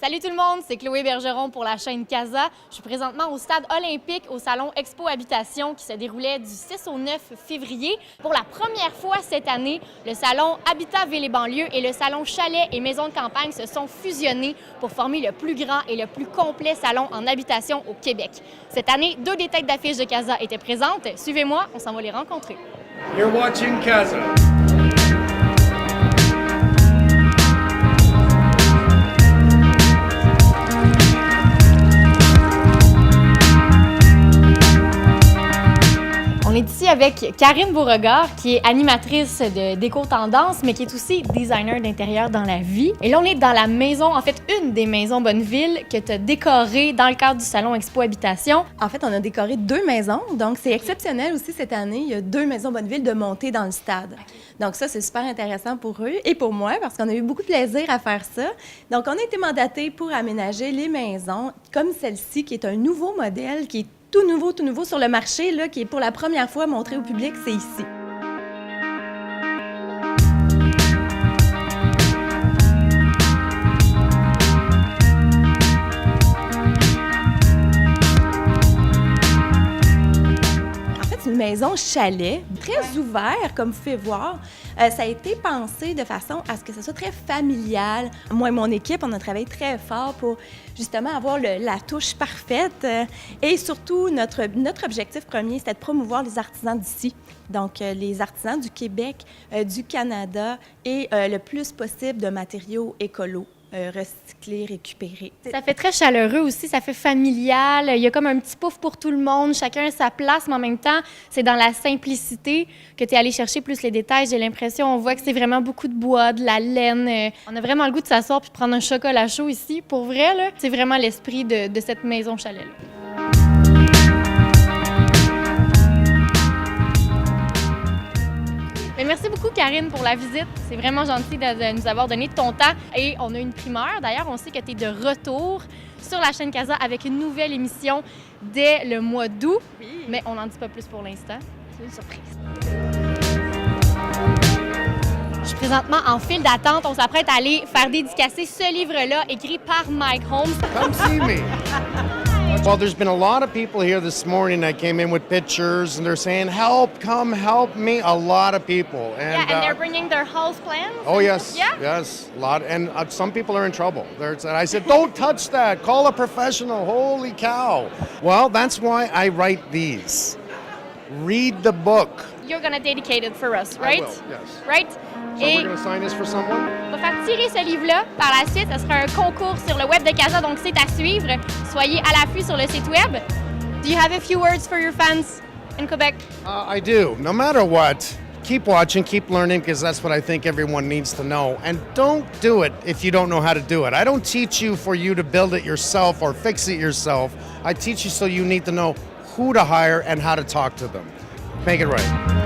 Salut tout le monde, c'est Chloé Bergeron pour la chaîne Casa. Je suis présentement au stade olympique au salon Expo Habitation qui se déroulait du 6 au 9 février. Pour la première fois cette année, le salon Habitat Ville et banlieue et le salon Chalet et Maisons de campagne se sont fusionnés pour former le plus grand et le plus complet salon en habitation au Québec. Cette année, 2 des têtes d'affiche de Casa étaient présentes. Suivez-moi, on s'en va les rencontrer. You're watching Casa. On est ici avec Karine Beauregard, qui est animatrice de d'éco-tendance, mais qui est aussi designer d'intérieur dans la vie. Et là, on est dans la maison, en fait, une des maisons Bonneville que tu as décorée dans le cadre du salon Expo Habitation. En fait, on a décoré 2 maisons, donc c'est exceptionnel aussi cette année. Il y a 2 maisons Bonneville de montée dans le stade. Donc ça, c'est super intéressant pour eux et pour moi parce qu'on a eu beaucoup de plaisir à faire ça. Donc, on a été mandatés pour aménager les maisons comme celle-ci, qui est un nouveau modèle, qui est tout nouveau sur le marché, là, qui est pour la première fois montré au public, c'est ici. Une maison chalet, très ouvert, comme vous pouvez voir. Ça a été pensé de façon à ce que ce soit très familial. Moi et mon équipe, on a travaillé très fort pour justement avoir la touche parfaite. Et surtout, notre objectif premier, c'était de promouvoir les artisans d'ici. Donc, les artisans du Québec, du Canada et le plus possible de matériaux écolos. Recycler, récupérer. Ça fait très chaleureux aussi, ça fait familial. Il y a comme un petit pouf pour tout le monde, chacun a sa place, mais en même temps, c'est dans la simplicité que tu es allé chercher plus les détails. J'ai l'impression, on voit que c'est vraiment beaucoup de bois, de la laine. On a vraiment le goût de s'asseoir puis de prendre un chocolat chaud ici. Pour vrai, là, c'est vraiment l'esprit de cette maison chalet-là. Mais merci beaucoup, Karine, pour la visite. C'est vraiment gentil de nous avoir donné de ton temps. Et on a une primeur. D'ailleurs, on sait que tu es de retour sur la chaîne Casa avec une nouvelle émission dès le mois d'août. Oui. Mais on n'en dit pas plus pour l'instant. C'est une surprise. Je suis présentement en file d'attente. On s'apprête à aller faire dédicacer ce livre-là, écrit par Mike Holmes. Come see me. Well, there's been a lot of people here this morning that came in with pictures and they're saying, help, come help me. A lot of people. And they're bringing their house plans. Oh, yes. Yeah? Yes, a lot. And some people are in trouble. I said, don't touch that. Call a professional. Holy cow. Well, that's why I write these. Read the book. You're going to dedicate it for us, right? I will, yes. Right? So we're going to sign this for someone? On va faire tirer ce livre-là. Par la suite, ce sera un concours sur le web de Casa, donc c'est à suivre. Soyez à l'affût sur le site web. Do you have a few words for your fans in Quebec? I do. No matter what, keep watching, keep learning, because that's what I think everyone needs to know. And don't do it if you don't know how to do it. I don't teach you for you to build it yourself or fix it yourself. I teach you so you need to know who to hire and how to talk to them. Make it right.